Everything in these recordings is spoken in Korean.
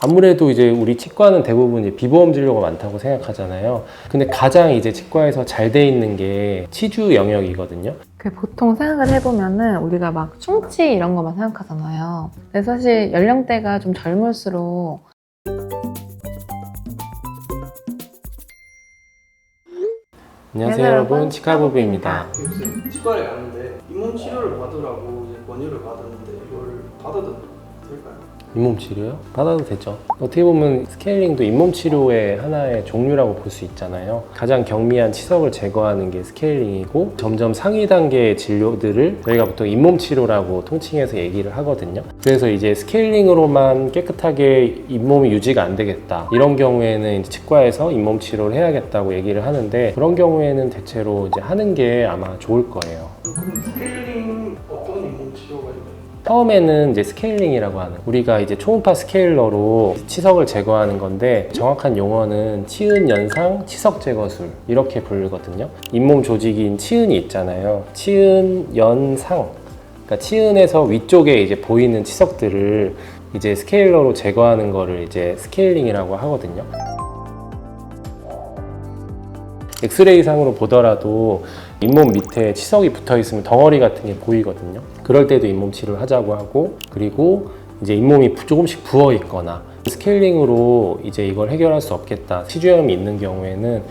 아무래도 이제 우리 치과는 대부분 이제 비보험 진료가 많다고 생각하잖아요. 근데 가장 이제 치과에서 잘 돼 있는 게 치주 영역이거든요. 보통 생각을 해보면은 우리가 막 충치 이런 것만 생각하잖아요. 근데 사실 연령대가 좀 젊을수록 안녕하세요 여러분, 치과부부입니다. 요새 치과에 갔는데 잇몸 치료를 받으라고 이제 권유를 받았는데 이걸 받아도 될까요? 잇몸 치료요? 받아도 되죠. 어떻게 보면 스케일링도 잇몸 치료의 하나의 종류라고 볼 수 있잖아요. 가장 경미한 치석을 제거하는 게 스케일링이고, 점점 상위 단계의 진료들을 저희가 보통 잇몸 치료라고 통칭해서 얘기를 하거든요. 그래서 이제 스케일링으로만 깨끗하게 잇몸이 유지가 안 되겠다, 이런 경우에는 이제 치과에서 잇몸 치료를 해야겠다고 얘기를 하는데, 그런 경우에는 대체로 이제 하는 게 아마 좋을 거예요. 그럼 스케일링 어떤 잇몸 치료가 있나요? 처음에는 이제 스케일링이라고 하는, 우리가 이제 초음파 스케일러로 치석을 제거하는 건데, 정확한 용어는 치은 연상 치석 제거술 이렇게 부르거든요. 잇몸 조직인 치은이 있잖아요. 치은 연상, 그러니까 치은에서 위쪽에 이제 보이는 치석들을 이제 스케일러로 제거하는 거를 이제 스케일링이라고 하거든요. 엑스레이 상으로 보더라도 잇몸 밑에 치석이 붙어 있으면 덩어리 같은 게 보이거든요. 그럴 때도 잇몸 치료를 하자고 하고, 그리고 이제 잇몸이 조금씩 부어 있거나 스케일링으로 이제 이걸 해결할 수 없겠다, 치주염이 있는 경우에는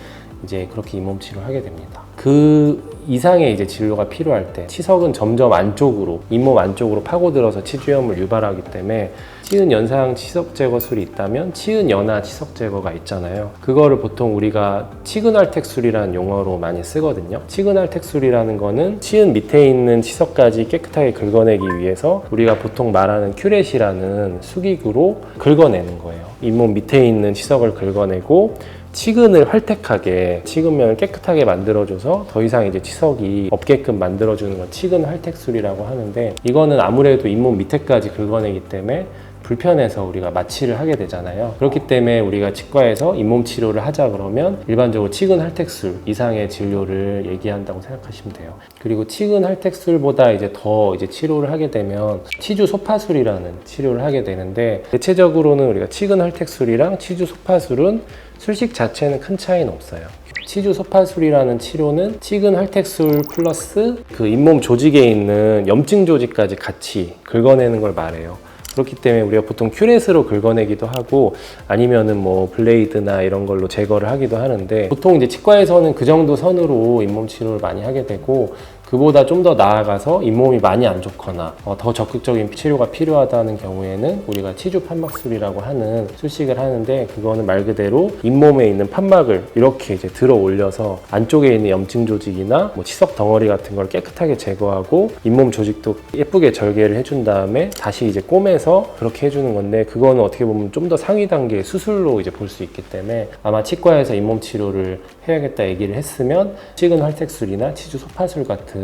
이제 그렇게 잇몸 치료를 하게 됩니다. 그 이상의 이제 진료가 필요할 때, 치석은 점점 안쪽으로, 잇몸 안쪽으로 파고들어서 치주염을 유발하기 때문에 치은 연상 치석 제거술이 있다면 치은 연하 치석 제거가 있잖아요. 그거를 보통 우리가 치근활택술이라는 용어로 많이 쓰거든요. 치근활택술이라는 거는 치은 밑에 있는 치석까지 깨끗하게 긁어내기 위해서 우리가 보통 말하는 큐렛이라는 수기구로 긁어내는 거예요. 잇몸 밑에 있는 치석을 긁어내고 치근을 활택하게, 치근면을 깨끗하게 만들어줘서 더 이상 이제 치석이 없게끔 만들어주는 건 치근활택술이라고 하는데, 이거는 아무래도 잇몸 밑에까지 긁어내기 때문에 불편해서 우리가 마취를 하게 되잖아요. 그렇기 때문에 우리가 치과에서 잇몸 치료를 하자 그러면 일반적으로 치근활택술 이상의 진료를 얘기한다고 생각하시면 돼요. 그리고 치근활택술보다 이제 더 이제 치료를 하게 되면 치주 소파술이라는 치료를 하게 되는데, 대체적으로는 우리가 치근활택술이랑 치주 소파술은 술식 자체는 큰 차이는 없어요. 치주 소파술이라는 치료는 치근활택술 플러스 그 잇몸 조직에 있는 염증 조직까지 같이 긁어내는 걸 말해요. 그렇기 때문에 우리가 보통 큐렛으로 긁어내기도 하고, 아니면은 뭐 블레이드나 이런 걸로 제거를 하기도 하는데, 보통 이제 치과에서는 그 정도 선으로 잇몸 치료를 많이 하게 되고, 그보다 좀 더 나아가서 잇몸이 많이 안 좋거나 더 적극적인 치료가 필요하다는 경우에는 우리가 치주 판막술이라고 하는 술식을 하는데, 그거는 말 그대로 잇몸에 있는 판막을 이렇게 이제 들어 올려서 안쪽에 있는 염증 조직이나 뭐 치석 덩어리 같은 걸 깨끗하게 제거하고 잇몸 조직도 예쁘게 절개를 해준 다음에 다시 이제 꼬매서 그렇게 해주는 건데, 그거는 어떻게 보면 좀 더 상위 단계의 수술로 이제 볼 수 있기 때문에, 아마 치과에서 잇몸 치료를 해야겠다 얘기를 했으면 치근활택술이나 치주 소파술 같은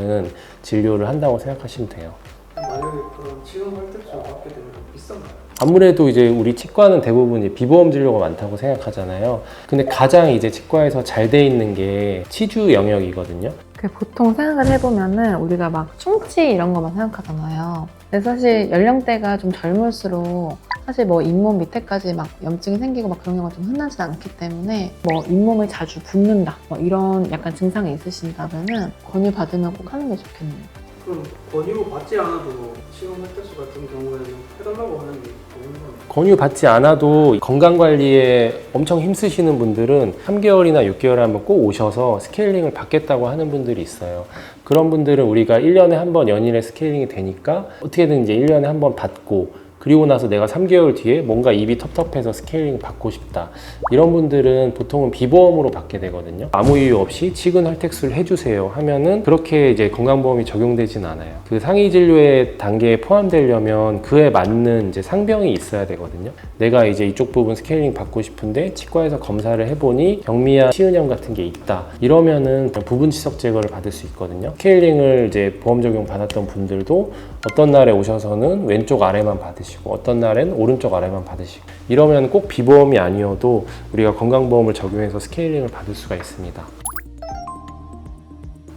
진료를 한다고 생각하시면 돼요. 만약에 그런 치근활택술 받게 되면 비싼가요? 아무래도 이제 우리 치과는 대부분 이제 비보험 진료가 많다고 생각하잖아요. 근데 가장 이제 치과에서 잘 돼 있는 게 치주 영역이거든요. 보통 생각을 해보면은 우리가 막 충치 이런 것만 생각하잖아요. 근데 사실 연령대가 좀 젊을수록 사실 뭐 잇몸 밑에까지 막 염증이 생기고 막 그런 경우가 좀 흔하지 않기 때문에, 뭐 잇몸을 자주 붓는다 뭐 이런 약간 증상이 있으신다면은 권유 받으면 꼭 하는 게 좋겠네요. 그럼 권유 받지 않아도 치근활택술 같은 경우에는 해달라고 하는 게 좋은 건가요? 권유 받지 않아도 건강관리에 엄청 힘쓰시는 분들은 3개월이나 6개월에 한번 꼭 오셔서 스케일링을 받겠다고 하는 분들이 있어요. 그런 분들은 우리가 1년에 한 번 연일에 스케일링이 되니까 어떻게든 이제 1년에 한 번 받고, 그리고 나서 내가 3개월 뒤에 뭔가 입이 텁텁해서 스케일링 받고 싶다, 이런 분들은 보통은 비보험으로 받게 되거든요. 아무 이유 없이 치근활택술 해주세요 하면은 그렇게 이제 건강보험이 적용되진 않아요. 그 상위 진료의 단계에 포함되려면 그에 맞는 이제 상병이 있어야 되거든요. 내가 이제 이쪽 부분 스케일링 받고 싶은데 치과에서 검사를 해보니 경미한 치은염 같은 게 있다, 이러면은 부분 치석 제거를 받을 수 있거든요. 스케일링을 이제 보험 적용 받았던 분들도 어떤 날에 오셔서는 왼쪽 아래만 받으시고, 어떤 날엔 오른쪽 아래만 받으시고, 이러면 꼭 비보험이 아니어도 우리가 건강보험을 적용해서 스케일링을 받을 수가 있습니다.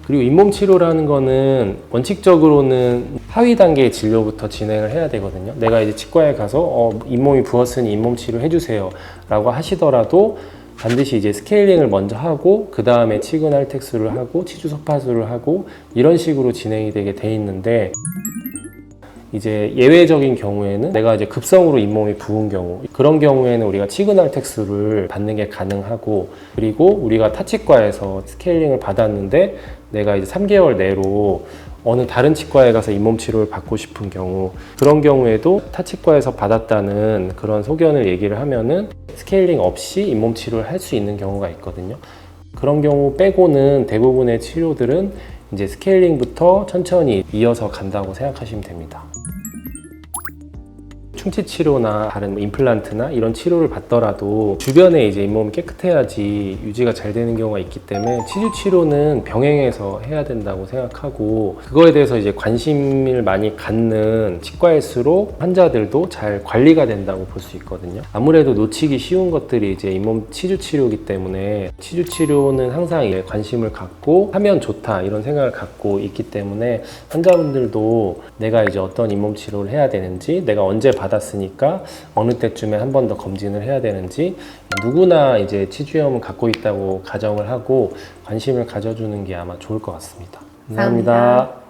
그리고 잇몸 치료라는 거는 원칙적으로는 하위 단계의 진료부터 진행을 해야 되거든요. 내가 이제 치과에 가서 잇몸이 부었으니 잇몸 치료 해주세요 라고 하시더라도 반드시 이제 스케일링을 먼저 하고 그 다음에 치근 할텍스를 하고 치주 소파수를 하고 이런 식으로 진행이 되게 돼 있는데, 이제 예외적인 경우에는 내가 이제 급성으로 잇몸이 부은 경우, 그런 경우에는 우리가 치근 할텍스를 받는 게 가능하고, 그리고 우리가 타치과에서 스케일링을 받았는데 내가 이제 3개월 내로 어느 다른 치과에 가서 잇몸 치료를 받고 싶은 경우, 그런 경우에도 타치과에서 받았다는 그런 소견을 얘기를 하면은 스케일링 없이 잇몸 치료를 할 수 있는 경우가 있거든요. 그런 경우 빼고는 대부분의 치료들은 이제 스케일링부터 천천히 이어서 간다고 생각하시면 됩니다. 충치 치료나 다른 임플란트나 이런 치료를 받더라도 주변에 이제 잇몸이 깨끗해야지 유지가 잘 되는 경우가 있기 때문에 치주 치료는 병행해서 해야 된다고 생각하고, 그거에 대해서 이제 관심을 많이 갖는 치과일수록 환자들도 잘 관리가 된다고 볼 수 있거든요. 아무래도 놓치기 쉬운 것들이 이제 잇몸 치주 치료이기 때문에 치주 치료는 항상 이제 관심을 갖고 하면 좋다 이런 생각을 갖고 있기 때문에 환자분들도 내가 이제 어떤 잇몸 치료를 해야 되는지, 내가 언제 받았으니까 어느 때쯤에 한 번 더 검진을 해야 되는지, 누구나 이제 치주염을 갖고 있다고 가정을 하고 관심을 가져주는 게 아마 좋을 것 같습니다. 감사합니다.